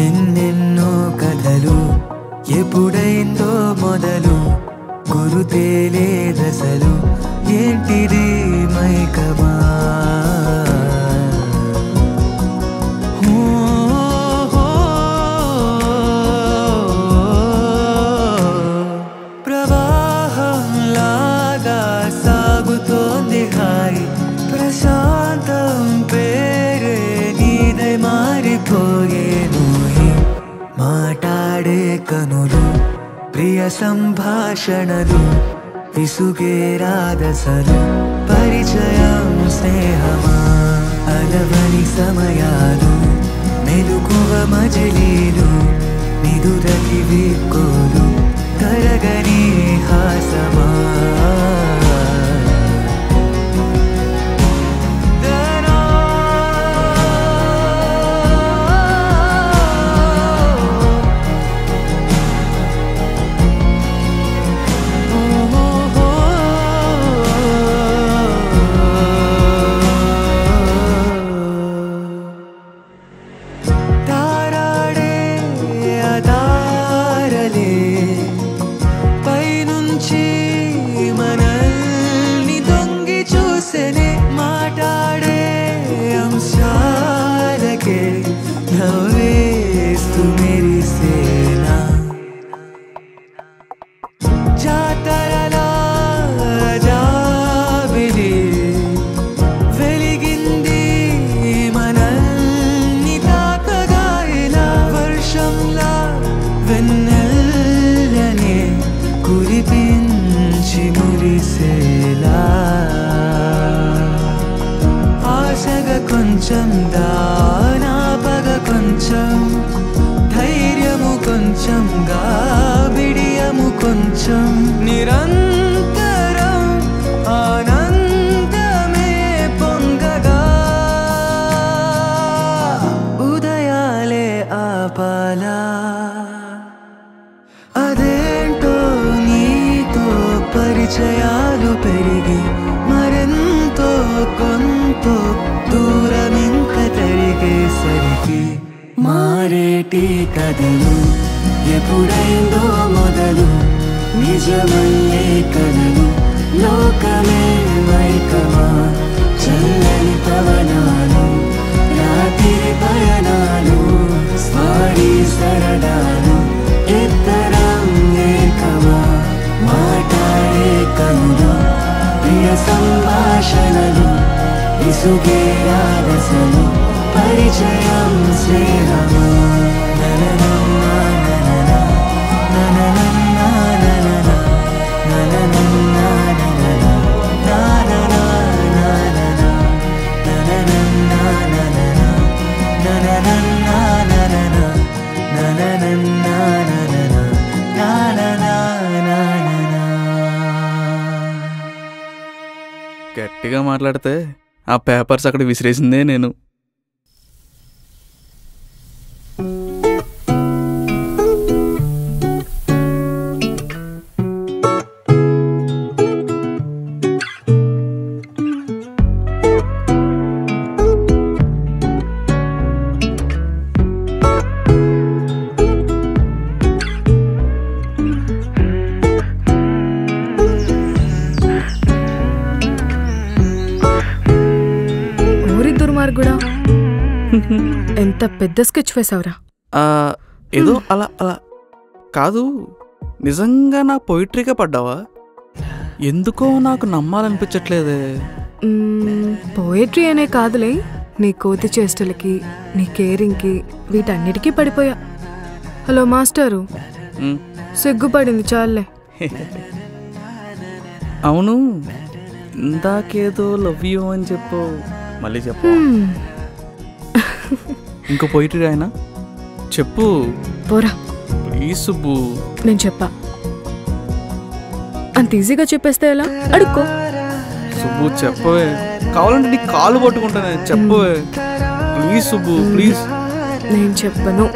ఎన్నెన్నో కథలు ఎప్పుడైందో మొదలు గురుతేలే దశలు ఏంటిది మైకమా ప్రవాహంలాగా సాగుతోంది హాయి ప్రశాంతం పేరే నీదై మారిపోయేను మాట్లాడే కనులు ప్రియ సంభాషణలు విసుగే రాదసలు పరిచయం స్నేహమా అలవని సమయాలు మెలుకువ మజిలీలు నిదురకి వీకోలు తరగని హాసమా కురిపించి మురిసేలా ఆశగా కొంచెం దానాపగ కొంచెం ధైర్యము కొంచెంగా బిడియము కొంచెం నిరంతరం ఆనందమే పొంగగా ఉదయాలే ఆపాలా అదేంటో నీతో పరిచయాలు పెరిగి మరెంతో కొంతో దూరమింక తరిగేసరికి మారేటి కథలు ఎప్పుడైందో మొదలు నిజమయ్యే కథలు లోకమే మైకమా చల్లని పవనాలు రాత్రి పయనాలు స్వారీ సరదాలు ఇద్దరం ఏకమా మాట్లాడే కనులు ప్రియ సంభాషణలు విసుగే రాదసలు పరిచయం స్నేహమా గట్టిగా మాట్లాడితే ఆ పేపర్స్ అక్కడ విసిరేసిందే నేను. ఎంత పెద్ద స్కెచ్ వేసావురా. ఏదో అలా అలా కాదు, నిజంగా నా పొయిట్రీగా పడ్డావా? ఎందుకో నాకు నమ్మాలనిపించట్లేదే. పోయట్రీ అనే కాదులే, నీ కోతి చేష్టలకి నీ కేరింగ్కి వీటన్నిటికీ పడిపోయా. హలో మాస్టరు, సిగ్గుపడింది చాలే. అవును, ఇందాకేదో లవ్ యూ అని చెప్పు, మళ్ళీ చెప్పు. ఇంకో పోయిటరీ రాయనా? చెప్పు పోరా ప్లీజ్ సుబ్బు. నేను చెప్పా, అంత ఈజీగా చెప్పేస్తే ఎలా? అడుక్కో సుబ్బు, చెప్పవే. కావాలంటే నీ కాలు పట్టుకుంటానే, చెప్పవే ప్లీజ్ సుబ్బు ప్లీజ్. నేను చెప్పను.